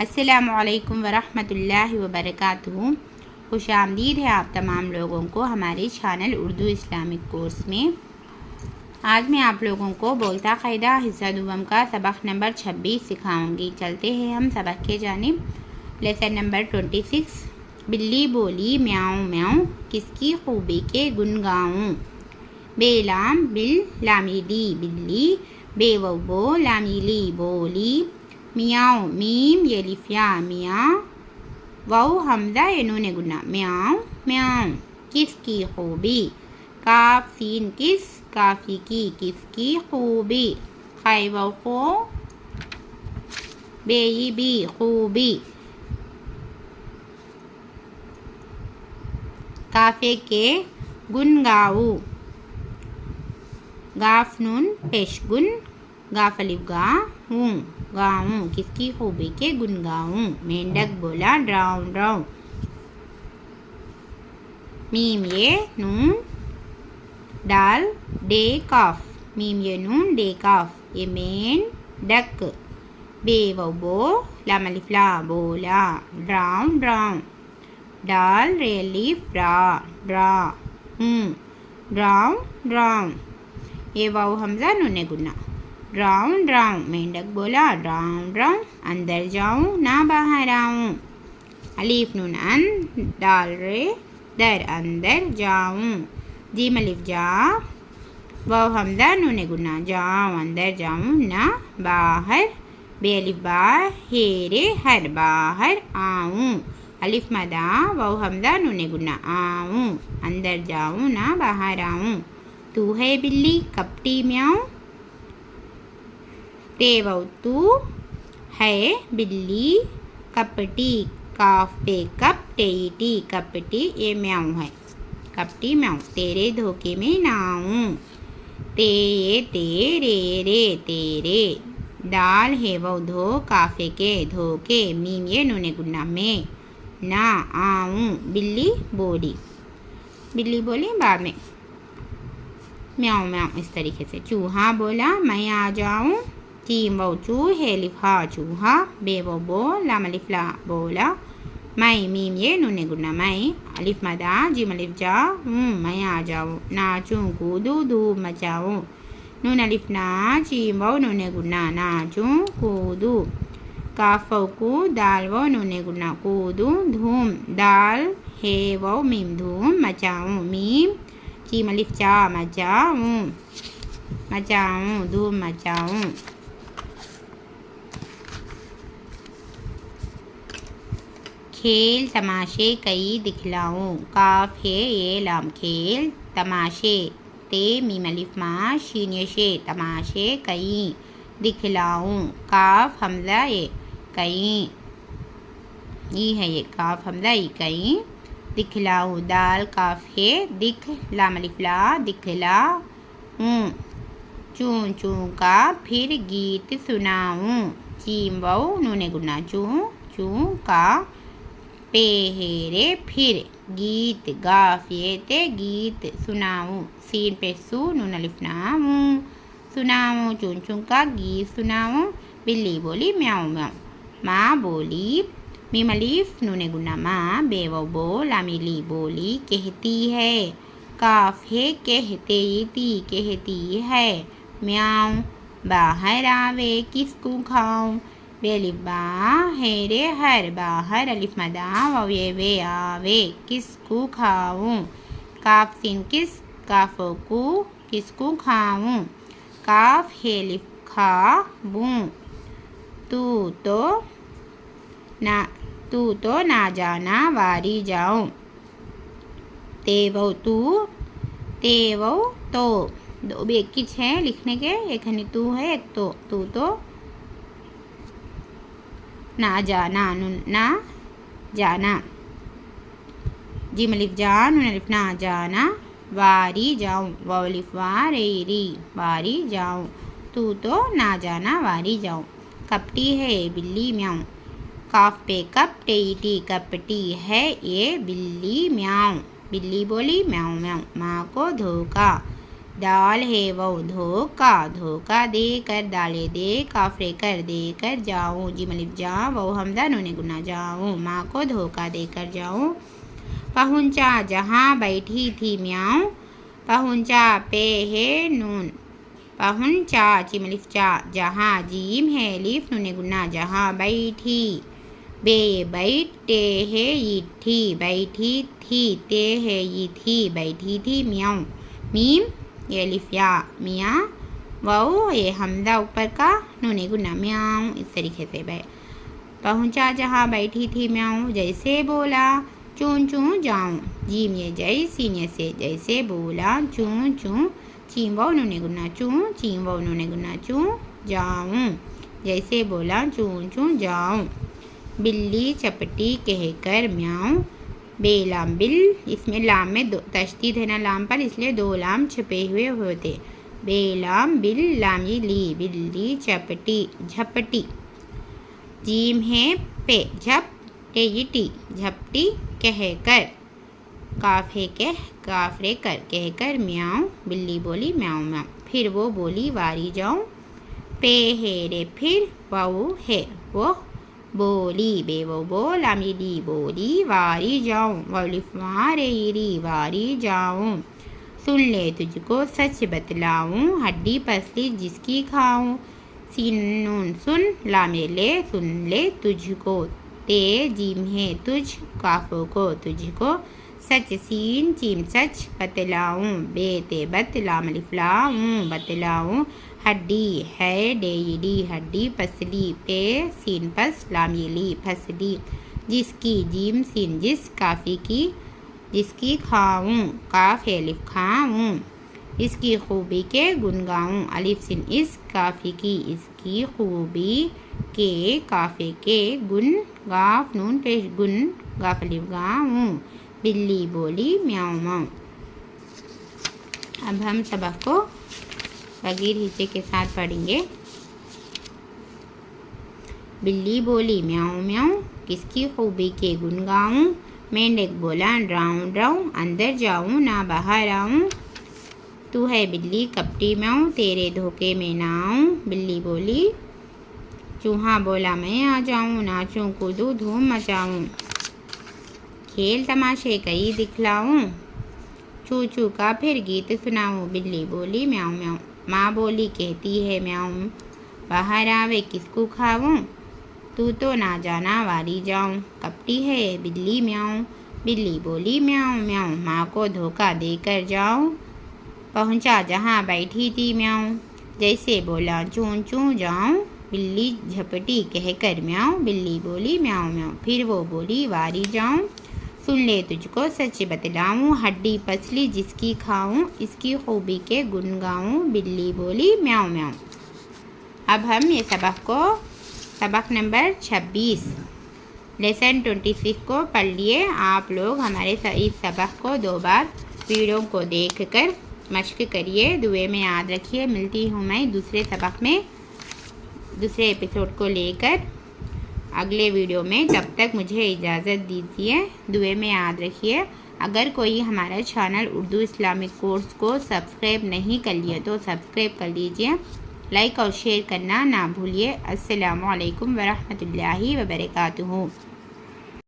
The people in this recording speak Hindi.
अस्सलामुअलैकुम वरहमतुल्लाहि वबरकातुहू। खुश आमदीद है आप तमाम लोगों को हमारे चैनल उर्दू इस्लामिक कोर्स में। आज मैं आप लोगों को बोलता क़ायदा हिस्सा दुवम का सबक नंबर 26 सिखाऊंगी। चलते हैं हम सबक के जानिब। Lesson number 26। बिल्ली बोली म्याऊं म्याऊं, किसकी खूबी के गुन गाऊं। बेलाम बिल लामिली बिल्ली, बेवो लामिली बोली। मियाँ मीम ये लिफिया मियाँ, वाउ हमजा ये नूने गुन्ना म्याऊं म्याऊं, किसकी खूबी। काफ सीन किस, काफी की किसकी खूबी। खै वाउ खो, बेई बी खूबी। काफे के गुन गाऊ। गाफ नून पेश गुन, गाफ अलिफ गा हूँ गाऊं, किसकी खूबी के गुन गाऊं। मेंढक बोला ड्राऊं ड्राऊं। मीम ये नून डाल डे काफ, मीम ये नून डे काफ ये मेंढक। बेवो बो लाम अलिफ ला बोला, ड्राऊं ड्राऊं। डाल रे अलिफ रा ड्रा ड्राऊं ड्राऊं। ये वाउ हमजा नूने गुन्ना ड्राऊं ड्राऊं। मेंढक बोला ड्राऊं ड्राऊं, अंदर जाऊं ना बाहर आऊं। अलीफ नून अन डाल रे दर, अंदर जाऊं। जीम अलिफ जा, वाउ हमजा नूने गुन्ना जाऊं, अंदर जाऊं ना बाहर। बे अलिफ बा हे रे हर, बाहर आऊं। अलिफ मदा वाउ हमजा नूने गुन्ना आऊं, अंदर जाऊं ना बाहर आऊं। तू है बिल्ली कपटी म्याऊं, टेवो तू है बिल्ली कपटी। काफ पे कप टेटी कपटी ये म्याऊं है, कपटी म्याऊं। तेरे धोखे में ना आऊं, ते ये तेरे रे तेरे। दाल है वो धो काफे के धोके, मीम ये नूने गुन्ना में ना आऊं। बिल्ली बोली, बिल्ली बोली बाद में म्याऊं म्याऊं इस तरीके से। चूहा बोला मैं आ जाऊं, चीम वो चूहे लिफा चूहा। बेवो बो लाम अलिफ ला बोला। मैं मीम ये नूने गुन्ना मैं, अलिफ मदा जीम अलिफ जा मैं आ जाऊं। नाचूं कूदू धूम मचाऊं, नून अलिफ ना चीम वो नूने गुन्ना नाचूं कूदू। काफो कू दाल वो नूने गुन्ना कूदू धूम। दाल हे वो मीम धूम मचाऊं, मीम चीम अलिफ चा मचाऊं मचाऊं धूम मचाऊं। खेल तमाशे कई दिखलाऊं। काफ है ये लाम खेल तमाशे, ते मीम अलिफ मा शीन ये शे तमाशे कई दिखलाऊं। काफ हमजा ये कई ये है, ये काफ हमजा ये कई दिखलाऊं। दाल काफ है दिख लाम अलिफ ला दिखला हूँ। चूं चूं का फिर गीत सुनाऊं, चीम वाउ नूने गुन्ना चूं चूं का। पे हेरे फिर गीत, गाफ ये ते गीत सुनाऊं। सीन पे सू नून अलिफ ना हूँ सुनाऊं, चूं चूं का गीत सुनाऊं। बिल्ली बोली म्याऊं म्याऊं, माँ बोली मीम अलिफ नूने गुन्ना माँ। बेवो बो लामिली बोली कहती है। काफ है कहते ती कहती है। म्याऊं बाहर आवे किसको खाऊं। बेलिफ बा है रे हर, बाहर अलिफ मदा वाव ये वे आवे किसको खाऊं। काफ सीन किस, काफो को किसको खाऊं। काफ है लिफ खा बूं, तू तो ना जाना वारी जाऊं। तेवो तू तेवो तो, दो भी एक ही है लिखने के, एक हनी तू है एक तो। तू तो ना जाना नून ना जाना। जीम अलिफ जा नून अलिफ ना जाना। वारी जाऊं वाव अलिफ वा रे री वारी जाऊं। तू तो ना जाना वारी जाऊं। कपटी है बिल्ली म्याऊं। काफ पे कप टेटी कपटी है ये बिल्ली म्याऊं। बिल्ली बोली म्याऊं म्याऊं, माँ को धोखा। दाल है वो धोखा दे कर दाले दे काफरे कर दे कर जाऊँ जी मलिफ जा वो हमजा नूने गुना जाऊँ माँ को धोखा दे कर जाऊँ पहुँचा जहाँ बैठी थी म्याऊँ पहुँचा पे है नून पहुँचा जीम अलिफ चा जहाँ जीम है लिफ नूने गुना जहाँ बैठी बे बैठे है ये थी बैठी थी ते है ये थी बैठी थी म्याऊँ मीम ये अलिफ या मियाँ वाऊ ये हमजा ऊपर का नूने गुना म्याऊँ इस तरीके से पहुँचा जहाँ बैठी थी म्याऊँ जैसे बोला चूँ चूँ जाऊँ जीम ये जय सीने से जैसे बोला चूँ चूँ चीम वाऊ नूने गुना चूँ चीम वाऊ नूने गुना चूँ जाऊँ जैसे बोला चूँ चूँ जाऊँ बिल्ली चपटी कहकर म्याऊँ बेलाम बिल इसमें लाम में दो तशदीद है ना लाम पर इसलिए दो लाम छपे हुए होते बेलाम बिल लाम ये ली बिल्ली चपटी झपटी जीम है पे झप टे ये टी झपटी कहकर काफे कह काफरे कर कहकर म्याऊँ बिल्ली बोली म्याऊँ म्याऊँ फिर वो बोली वारी जाऊँ पे है रे फिर वाऊ है वो बोली बे वो बोला मिली बोली वारी जाऊँ वलिफ मारे वारी जाऊँ सुन ले तुझको सच बतलाऊँ हड्डी पसली जिसकी खाऊँ सीन नून सुन ला मेले सुन ले तुझको ते जीम है तुझ काफों को तुझको सच सीन चीम सच बतलाऊँ बे ते बतलाम लिफलाऊँ बतलाऊँ हड्डी है डेयली हड्डी पसली पे सीन पस लामिली फसली जिसकी जीम सीन जिस काफ़ी की जिसकी खाऊँ काफ अलिफ खाऊँ इसकी खूबी के गुन गाऊँ अलिफ सिन इस काफ़ी की इसकी खूबी के काफ़े के गुन गाफ नून पे गुन गाफ अलिफ गाऊँ बिल्ली बोली म्याऊँ म्याऊँ। अब हम सबक को बगैर हिचे के साथ पढ़ेंगे। बिल्ली बोली म्याऊँ म्याऊँ किसकी खूबी के गुन गाऊँ मेंढक बोला ड्राऊँ ड्राऊँ अंदर जाऊँ ना बाहर आऊँ तू है बिल्ली कपटी म्याऊँ तेरे धोखे में ना आऊँ बिल्ली बोली चूहा बोला मैं आ जाऊँ नाचूँ कूदूँ धूम मचाऊँ खेल तमाशे कई दिखलाऊँ चू चू का फिर गीत सुनाऊँ बिल्ली बोली म्याऊँ म्याऊँ माँ बोली कहती है म्याऊँ बाहर आवे किसको खाऊँ तू तो ना जाना वारी जाऊँ कपटी है बिल्ली म्याऊँ बिल्ली बोली म्याऊँ म्याऊँ माँ को धोखा देकर जाऊँ पहुँचा जहाँ बैठी थी म्याऊँ जैसे बोला चूँ चूँ जाऊँ बिल्ली झपटी कहकर म्याऊँ बिल्ली बोली म्याऊँ म्याऊँ फिर वो बोली वारी जाऊँ सुन ले तुझको सच बतलाऊँ हड्डी पसली जिसकी खाऊँ इसकी खूबी के गुन गाऊँ बिल्ली बोली म्याऊँ म्याऊँ। अब हम ये सबक नंबर 26 लेसन 26 को पढ़ लिए। आप लोग हमारे इस सबक को 2 बार वीडियो को देखकर मश्क करिए, दुए में याद रखिए। मिलती हूँ मैं दूसरे सबक में दूसरे एपिसोड को लेकर अगले वीडियो में। तब तक मुझे इजाज़त दीजिए, दुए में याद रखिए। अगर कोई हमारा चैनल उर्दू इस्लामिक कोर्स को सब्सक्राइब नहीं कर लिया तो सब्सक्राइब कर लीजिए, लाइक और शेयर करना ना भूलिए। अस्सलामु अलैकुम वरहमतुल्लाहि वबरकातुहू।